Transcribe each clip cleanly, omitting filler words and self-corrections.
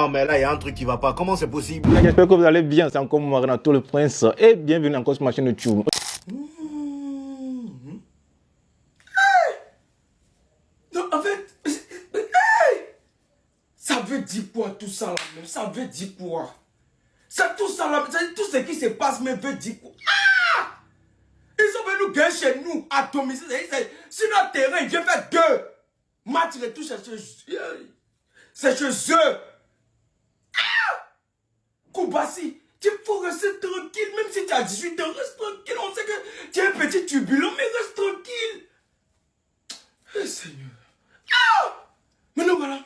Non mais là il y a un truc qui va pas, comment c'est possible? J'espère que vous allez bien, c'est encore moi Renato le Prince et bienvenue encore sur ma chaîne YouTube. Non, en fait, ça veut dire quoi tout ça là même? Ça veut dire quoi? Ça, tout ça là, tout ce qui se passe mais veut dire quoi? Ils sont venus gagner chez nous, atomiser. Sur notre terrain, j'ai fait 2 matchs de touche. C'est chez eux. Koubassi, tu faut rester tranquille. Même si tu as 18 ans, reste tranquille. On sait que tu es un petit turbulent, mais reste tranquille. Eh Seigneur. Maintenant voilà.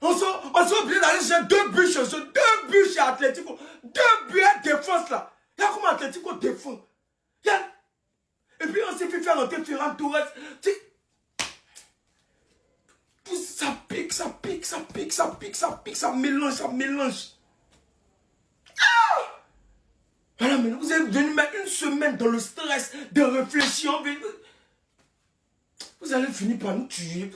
On s'est obligé d'aller chercher 2 buts chez eux. 2 buts chez Atlético. 2 buts à défense là. Regarde comment Atlético défend. Regarde. Et puis on s'est fait faire entrer Ferran Torres. Ça pique, ça pique, ça pique, ça pique, ça pique, ça mélange, ça mélange. Voilà, mais vous êtes venu mettre une semaine dans le stress de réflexion. Vous allez finir par nous tuer.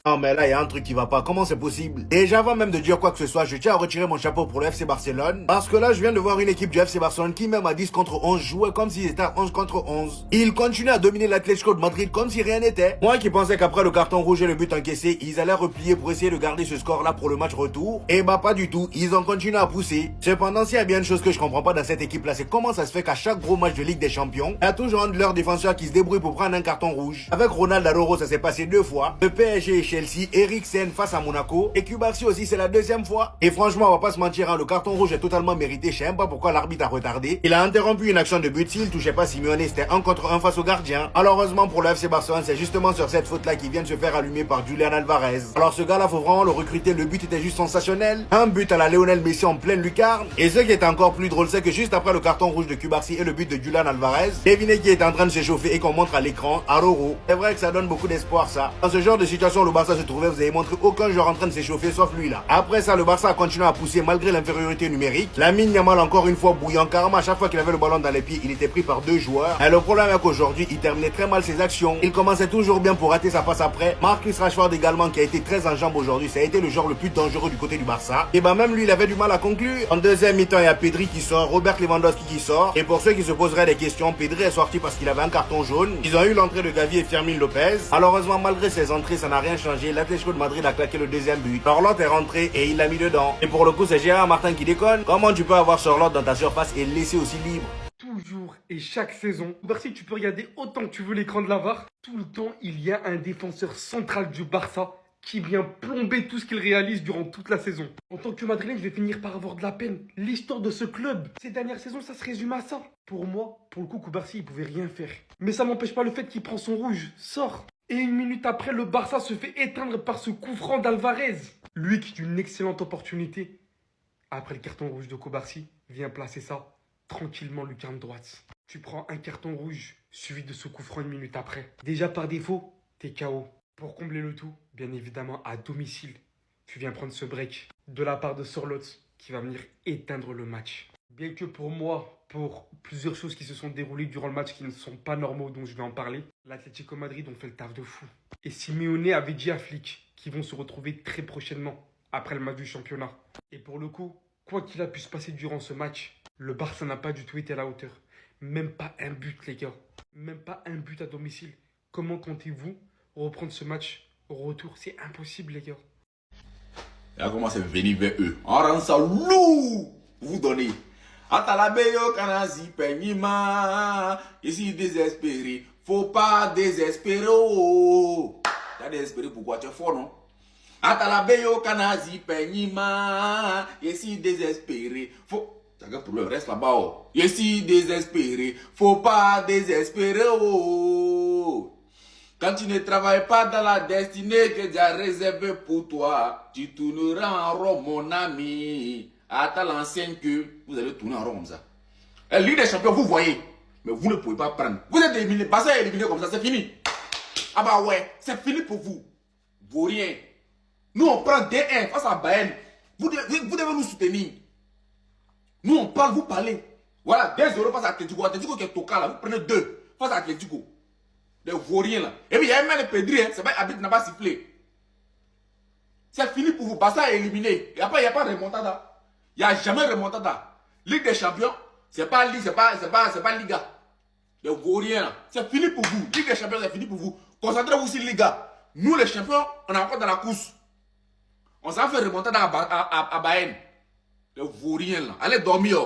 Non mais là il y a un truc qui va pas, comment c'est possible? Déjà avant même de dire quoi que ce soit, je tiens à retirer mon chapeau pour le FC Barcelone. Parce que là je viens de voir une équipe du FC Barcelone qui même à 10 contre 11 jouait comme s'ils étaient à 11 contre 11. Ils continuent à dominer l'Atlético de Madrid comme si rien n'était. Moi qui pensais qu'après le carton rouge et le but encaissé, ils allaient replier pour essayer de garder ce score là pour le match retour. Et bah pas du tout, ils ont continué à pousser. Cependant s'il y a bien une chose que je comprends pas dans cette équipe là, c'est comment ça se fait qu'à chaque gros match de Ligue des Champions, il y a toujours un de leurs défenseurs qui se débrouille pour prendre un carton rouge. Avec Ronald Araujo ça s'est passé 2 fois. Le PSG et Chelsea, Eriksen face à Monaco et Cubarsí aussi c'est la 2e fois. Et franchement on va pas se mentir hein, le carton rouge est totalement mérité. Je sais même pas pourquoi l'arbitre a retardé. Il a interrompu une action de but. S'il touchait pas Simeone, c'était 1 contre 1 face au gardien. Malheureusement pour le FC Barcelone, c'est justement sur cette faute là qu'il vient de se faire allumer par Julian Alvarez. Alors ce gars là faut vraiment le recruter. Le but était juste sensationnel. Un but à la Lionel Messi en pleine lucarne. Et ce qui est encore plus drôle c'est que juste après le carton rouge de Cubarsí et le but de Julian Alvarez, devinez qui est en train de s'échauffer et qu'on montre à l'écran? Araujo. C'est vrai que ça donne beaucoup d'espoir ça. Dans ce genre de situation le Barça se trouvait, vous avez montré aucun joueur en train de s'échauffer sauf lui là. Après ça le Barça a continué à pousser malgré l'infériorité numérique. Lamine Yamal encore une fois bouillant carrément à chaque fois qu'il avait le ballon dans les pieds il était pris par 2 joueurs. Et le problème est qu'aujourd'hui il terminait très mal ses actions. Il commençait toujours bien pour rater sa passe après. Marcus Rashford également qui a été très en jambes aujourd'hui. Ça a été le joueur le plus dangereux du côté du Barça. Et bah même lui il avait du mal à conclure. En deuxième mi-temps il y a Pedri qui sort, Robert Lewandowski qui sort. Et pour ceux qui se poseraient des questions, Pedri est sorti parce qu'il avait un carton jaune. Ils ont eu l'entrée de Gavi et Fermin Lopez. Malheureusement malgré ses entrées ça n'a rien changé. L'Atlético de Madrid a claqué le 2e but. Sorloth est rentré et il l'a mis dedans. Et pour le coup c'est Gérard Martin qui déconne. Comment tu peux avoir Sorloth dans ta surface et le laisser aussi libre? Toujours et chaque saison, Barça, tu peux regarder autant que tu veux l'écran de la VAR. Tout le temps, il y a un défenseur central du Barça qui vient plomber tout ce qu'il réalise durant toute la saison. En tant que Madrilène, je vais finir par avoir de la peine. L'histoire de ce club, ces dernières saisons, ça se résume à ça. Pour moi, pour le coup, Cubarsí, il pouvait rien faire. Mais ça n'empêche pas le fait qu'il prend son rouge, sort. Et 1 minute après, le Barça se fait éteindre par ce coup franc d'Alvarez. Lui qui est une excellente opportunité. Après le carton rouge de Cubarsí, vient placer ça tranquillement lucarne droite. Tu prends un carton rouge suivi de ce coup franc 1 minute après. Déjà par défaut, t'es KO. Pour combler le tout, bien évidemment à domicile, tu viens prendre ce break de la part de Sorloth qui va venir éteindre le match. Bien que pour moi, pour plusieurs choses qui se sont déroulées durant le match qui ne sont pas normaux, dont je vais en parler, l'Atlético Madrid ont fait le taf de fou. Et Simeone avait dit à Flick qu'ils vont se retrouver très prochainement après le match du championnat. Et pour le coup, quoi qu'il a pu se passer durant ce match, le Barça n'a pas du tout été à la hauteur. Même pas un but, les gars. Même pas un but à domicile. Comment comptez-vous reprendre ce match au retour? C'est impossible, les gars. Et là, comment c'est venir vers eux? On rend ça lourd pour vous donner. Atalabeyo Kanazi Penyima. Ici désespéré. Faut pas désespérer. Oh. T'as désespéré pourquoi? Tu es fort, non? Atalabeyo Kanazi Penyima. Ici désespéré. Faut. T'as un problème, reste là-bas. Oh. Ici désespéré. Faut pas désespérer. Oh. Quand tu ne travailles pas dans la destinée que Dieu a réservée pour toi, tu tourneras en rond, mon ami. Attends l'enseigne que vous allez tourner en rond comme ça. La Ligue des Champions, vous voyez, mais vous ne pouvez pas prendre. Vous êtes éliminé, Barça est éliminé comme ça, c'est fini. Ah bah ouais, c'est fini pour vous. Vaut rien. Nous on prend D1 face à Bayern. Vous devez nous soutenir. Nous on parle, vous parlez. Voilà, 2-0 face à Atletico. Atletico qui est tocal là, vous prenez 2 face à Atletico. Des vauriens là. Et puis il y a même le Pedri, hein, c'est pas Abid n'a pas sifflé. C'est fini pour vous. Barça est éliminé. Et après, il n'y a pas de remontada. Il n'y a jamais de remontada. Ligue des champions, c'est pas Ligue, c'est pas Liga. Les Vauriens, c'est fini pour vous. Ligue des champions, c'est fini pour vous. Concentrez-vous sur Liga. Nous, les champions, on est encore dans la course. On s'en fait remontada à Bayern. Les Vauriens, là. Allez dormir.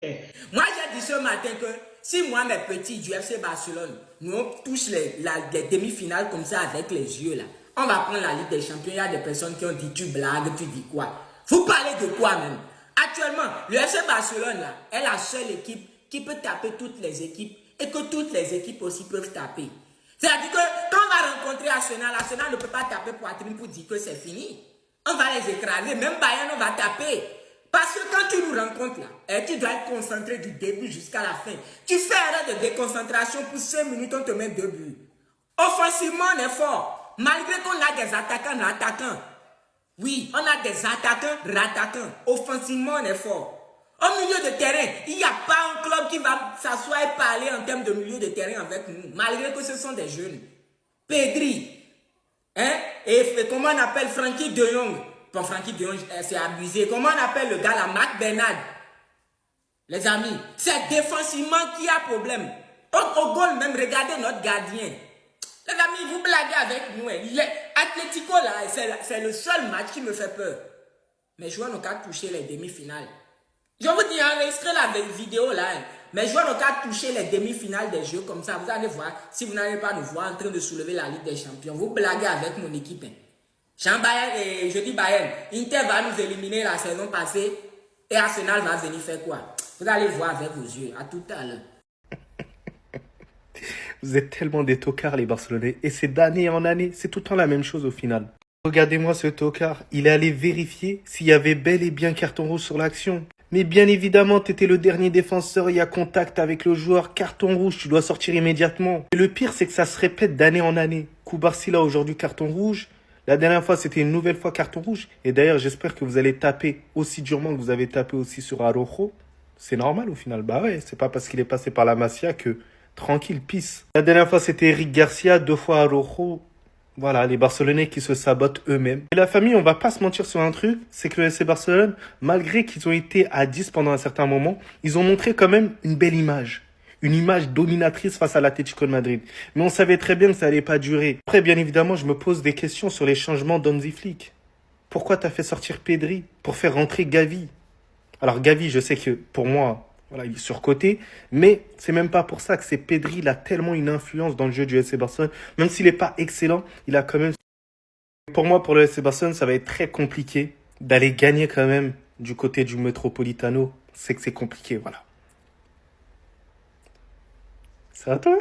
Moi, j'ai dit ce matin que si moi, mes petits du FC Barcelone, nous on touche les demi-finales comme ça avec les yeux là, on va prendre la Ligue des Champions. Il y a des personnes qui ont dit tu blagues, tu dis quoi? Vous parlez de quoi même? Actuellement, le FC Barcelone là, est la seule équipe qui peut taper toutes les équipes et que toutes les équipes aussi peuvent taper. C'est-à-dire que quand on va rencontrer Arsenal, Arsenal ne peut pas taper poitrine pour dire que c'est fini. On va les écraser, même Bayern on va taper. Parce que quand tu nous rencontres là, tu dois être concentré du début jusqu'à la fin. Tu fais erreur de déconcentration pour 5 minutes, on te met 2 buts. Offensivement, on est fort. Malgré qu'on a des attaquants. Oui, on a des attaquants. Offensivement, on est fort. Au milieu de terrain, il n'y a pas un club qui va s'asseoir et parler en termes de milieu de terrain avec nous. Malgré que ce sont des jeunes. Pedri. Et comment on appelle Frankie de Jong? Bon, Frankie de Jong, c'est abusé. Comment on appelle le gars là? Marc Bernard. Les amis, c'est défensivement qu'il y a problème. Au goal même, regardez notre gardien. Les amis, vous blaguez avec nous. Atlético là, c'est le seul match qui me fait peur. Mais joueurs n'ont qu'à toucher les demi-finales. Je vous dis, enregistrez la vidéo là. Mais joueurs n'ont qu'à toucher les demi-finales des jeux comme ça. Vous allez voir, si vous n'allez pas nous voir en train de soulever la Ligue des Champions, vous blaguez avec mon équipe. Jean Bayern, et je dis Bayern, Inter va nous éliminer la saison passée et Arsenal va venir faire quoi? Vous allez voir avec vos yeux. À tout à l'heure. Vous êtes tellement des tocards les Barcelonais. Et c'est d'année en année, c'est tout le temps la même chose au final. Regardez-moi ce tocard. Il est allé vérifier s'il y avait bel et bien carton rouge sur l'action. Mais bien évidemment, t'étais le dernier défenseur, il y a contact avec le joueur, carton rouge, tu dois sortir immédiatement. Et le pire, c'est que ça se répète d'année en année. Koubarsi là aujourd'hui carton rouge. La dernière fois, c'était une nouvelle fois carton rouge. Et d'ailleurs, j'espère que vous allez taper aussi durement que vous avez tapé aussi sur Araujo. C'est normal au final. Bah ouais, c'est pas parce qu'il est passé par la Masia que tranquille, pisse. La dernière fois, c'était Eric Garcia, 2 fois Araujo. Voilà, les Barcelonais qui se sabotent eux-mêmes. Et la famille, on va pas se mentir sur un truc, c'est que le FC Barcelone, malgré qu'ils ont été à 10 pendant un certain moment, ils ont montré quand même une belle image. Une image dominatrice face à l'Atlético de Madrid. Mais on savait très bien que ça allait pas durer. Après, bien évidemment, je me pose des questions sur les changements d'Hansi Flick. Pourquoi t'as fait sortir Pedri pour faire rentrer Gavi? Alors Gavi, je sais que pour moi, voilà, il est surcoté, mais c'est même pas pour ça que c'est Pedri. Il a tellement une influence dans le jeu du FC Barcelone. Même s'il est pas excellent, il a quand même... Pour moi, pour le FC Barcelone, ça va être très compliqué d'aller gagner quand même du côté du Metropolitano. C'est que c'est compliqué, voilà. C'est à toi.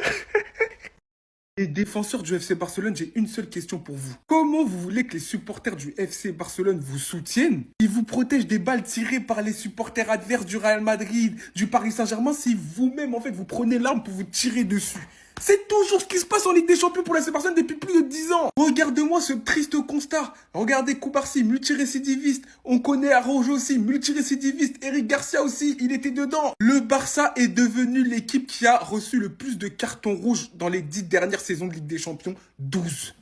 Les défenseurs du FC Barcelone, j'ai une seule question pour vous. Comment vous voulez que les supporters du FC Barcelone vous soutiennent? Ils vous protègent des balles tirées par les supporters adverses du Real Madrid, du Paris Saint-Germain, si vous-même, en fait, vous prenez l'arme pour vous tirer dessus. C'est toujours ce qui se passe en Ligue des Champions pour le FC Barcelone depuis plus de 10 ans. Regardez-moi ce triste constat. Regardez Koubarsi, multirécidiviste. On connaît Araujo aussi, multirécidiviste. Eric Garcia aussi, il était dedans. Le Barça est devenu l'équipe qui a reçu le plus de cartons rouges dans les 10 dernières saisons de Ligue des Champions. 12.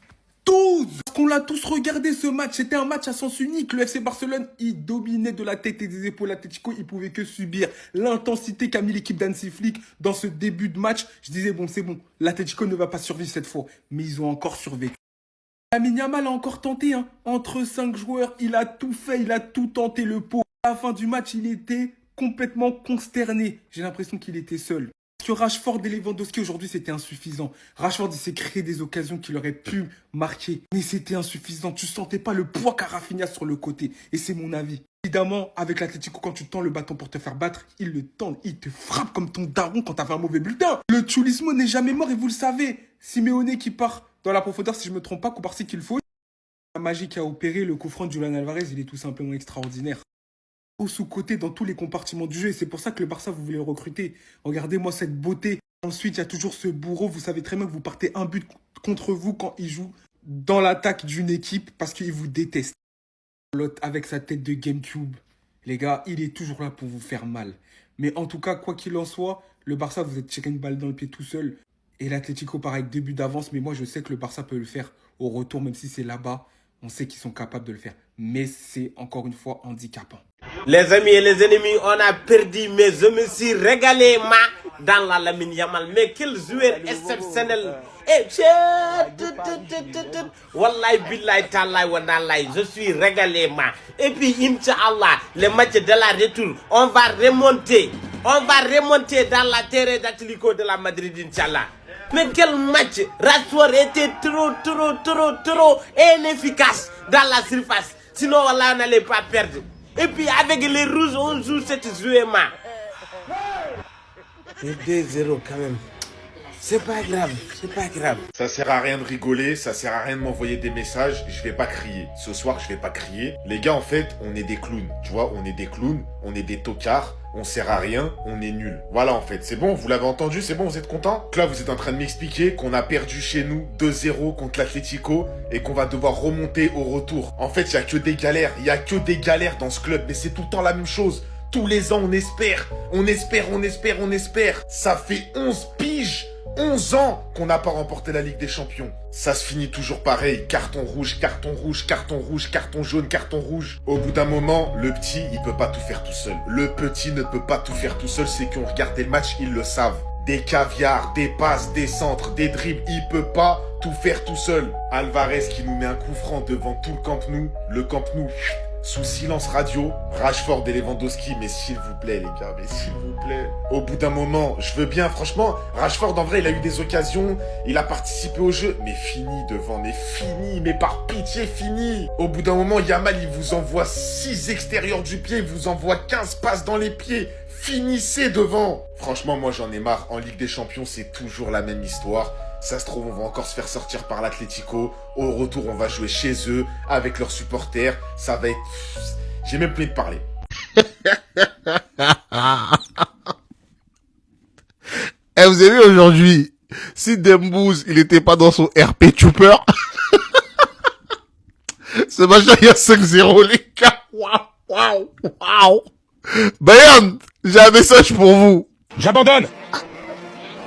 12! Parce qu'on l'a tous regardé ce match. C'était un match à sens unique. Le FC Barcelone, il dominait de la tête et des épaules. L'Atlético, il pouvait que subir l'intensité qu'a mis l'équipe d'Hansi Flick dans ce début de match. Je disais, bon, c'est bon. L'Atlético ne va pas survivre cette fois. Mais ils ont encore survécu. Lamine Yamal a encore tenté. Entre 5 joueurs, il a tout fait. Il a tout tenté, le pot. À la fin du match, il était complètement consterné. J'ai l'impression qu'il était seul. Que Rashford et Lewandowski aujourd'hui c'était insuffisant. Rashford il s'est créé des occasions qu'il aurait pu marquer, mais c'était insuffisant. Tu sentais pas le poids qu'a Rafinha sur le côté, et c'est mon avis. Évidemment, avec l'Atlético, quand tu tends le bâton pour te faire battre, il le tend, il te frappe comme ton daron quand t'avais un mauvais bulletin. Le Chulismo n'est jamais mort et vous le savez. Simeone qui part dans la profondeur, si je me trompe pas, Koubarsi qu'il faut. La magie qui a opéré, le coup franc de Julian Alvarez, il est tout simplement extraordinaire. Au sous-côté dans tous les compartiments du jeu et c'est pour ça que le Barça vous voulez le recruter. Regardez-moi cette beauté. Ensuite il y a toujours ce bourreau, vous savez très bien que vous partez un but contre vous quand il joue dans l'attaque d'une équipe parce qu'il vous déteste. L'autre avec sa tête de GameCube, les gars, il est toujours là pour vous faire mal. Mais en tout cas, quoi qu'il en soit, le Barça vous êtes tiré une balle dans le pied tout seul. Et l'Atlético pareil, 2 buts d'avance, mais moi je sais que le Barça peut le faire au retour même si c'est là-bas. On sait qu'ils sont capables de le faire. Mais c'est encore une fois handicapant. Les amis et les ennemis, on a perdu, mais je me suis régalé dans la Lamine Yamal. Mais quel joueur exceptionnel. Et Wallahi billahi ta'ala wa nalahi, je suis régalé Et puis Inch'Allah, les matchs de la retour, on va remonter. On va remonter dans la terre d'Atlético de la Madrid, Inch'Allah. Mais quel match! Rashford était trop inefficace dans la surface. Sinon, voilà, on n'allait pas perdre. Et puis, avec les rouges, on joue cette jouée. Et 2-0 quand même. C'est pas grave, c'est pas grave. Ça sert à rien de rigoler, ça sert à rien de m'envoyer des messages, je vais pas crier. Ce soir, je vais pas crier. Les gars, en fait, on est des clowns. Tu vois, on est des clowns, on est des tocards, on sert à rien, on est nuls. Voilà, en fait, c'est bon, vous l'avez entendu, c'est bon, vous êtes contents? Là, vous êtes en train de m'expliquer qu'on a perdu chez nous 2-0 contre l'Atlético et qu'on va devoir remonter au retour. En fait, il y a que des galères, il y a que des galères dans ce club, mais c'est tout le temps la même chose. Tous les ans, on espère. Ça fait 11 piges. 11 ans qu'on n'a pas remporté la Ligue des Champions. Ça se finit toujours pareil. Carton rouge, carton rouge, carton rouge, carton jaune, carton rouge. Au bout d'un moment, le petit, il peut pas tout faire tout seul. Le petit ne peut pas tout faire tout seul. C'est qui ont regardé le match, ils le savent. Des caviars, des passes, des centres, des dribbles. Il peut pas tout faire tout seul. Alvarez qui nous met un coup franc devant tout le Camp Nou. Le Camp Nou, sous silence radio, Rashford et Lewandowski, mais s'il vous plaît les gars, mais s'il vous plaît. Au bout d'un moment, je veux bien, franchement, Rashford en vrai, il a eu des occasions, il a participé au jeu, mais fini devant, mais par pitié, fini. Au bout d'un moment, Yamal, il vous envoie 6 extérieurs du pied, il vous envoie 15 passes dans les pieds. Finissez devant. Franchement, moi j'en ai marre, en Ligue des Champions, c'est toujours la même histoire. Ça se trouve, on va encore se faire sortir par l'Atlético. Au retour, on va jouer chez eux, avec leurs supporters. Ça va être... J'ai même plus envie de parler. Eh, vous avez vu aujourd'hui, si Dembouz, il était pas dans son RP Trooper, ce machin, il y a 5-0, les gars. Waouh. Bayern, j'ai un message pour vous. J'abandonne.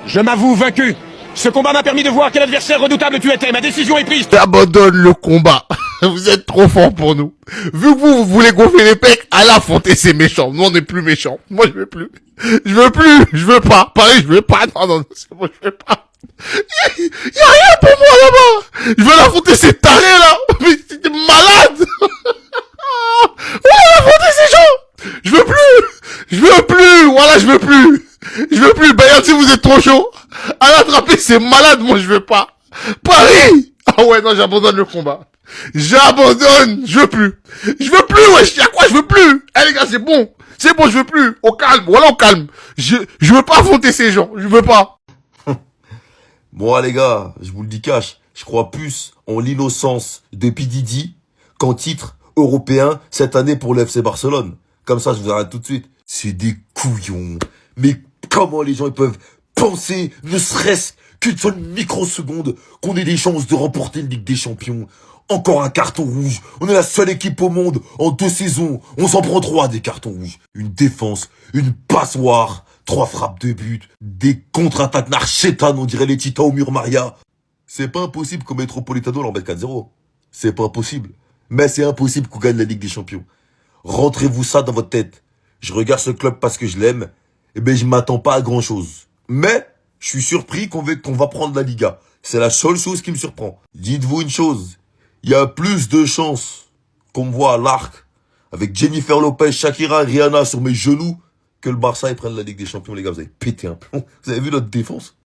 Je m'avoue vaincu. Ce combat m'a permis de voir quel adversaire redoutable tu étais. Ma décision est prise. J'abandonne le combat. Vous êtes trop fort pour nous. Vu que vous voulez gonfler les pecs, allez affronter ces méchants. Nous, on n'est plus méchants. Moi, je veux plus. Je veux pas. Pareil, je veux pas. Non, c'est bon, je veux pas. Y a rien pour moi là-bas. Je veux l'affronter ces tarés là. Mais t'es malade. Ouais, affronter ces gens. Je veux plus. Voilà, je veux plus. Bayern, si vous êtes trop chaud, allez attraper ces malades. Moi, je veux pas. Paris. Ah ouais, non, j'abandonne le combat. J'abandonne. Je veux plus, wesh. Y'a quoi, je veux plus. Eh, les gars, c'est bon, je veux plus. Au calme, voilà, au calme. Je veux pas affronter ces gens. Je veux pas. Bon, les gars, je vous le dis cash. Je crois plus en l'innocence de P. Diddy qu'en titre européen cette année pour le FC Barcelone. Comme ça, je vous arrête tout de suite. C'est des couillons. Mais comment les gens ils peuvent penser, ne serait-ce qu'une seule microseconde, qu'on ait des chances de remporter une Ligue des Champions? Encore un carton rouge. On est la seule équipe au monde en 2 saisons. On s'en prend 3 des cartons rouges. Une défense, une passoire, 3 frappes de but, des contre-attaques narchétanes, on dirait les Titans au mur Maria. C'est pas impossible qu'au Metropolitano l'en mette 4-0. C'est pas impossible. Mais c'est impossible qu'on gagne la Ligue des Champions. Rentrez-vous ça dans votre tête. Je regarde ce club parce que je l'aime. Eh ben, je m'attends pas à grand chose. Mais, je suis surpris qu'on va prendre la Liga. C'est la seule chose qui me surprend. Dites-vous une chose. Il y a plus de chances qu'on me voit à l'arc avec Jennifer Lopez, Shakira, Rihanna sur mes genoux que le Barça prenne la Ligue des Champions, les gars. Vous avez pété un plomb. Vous avez vu notre défense?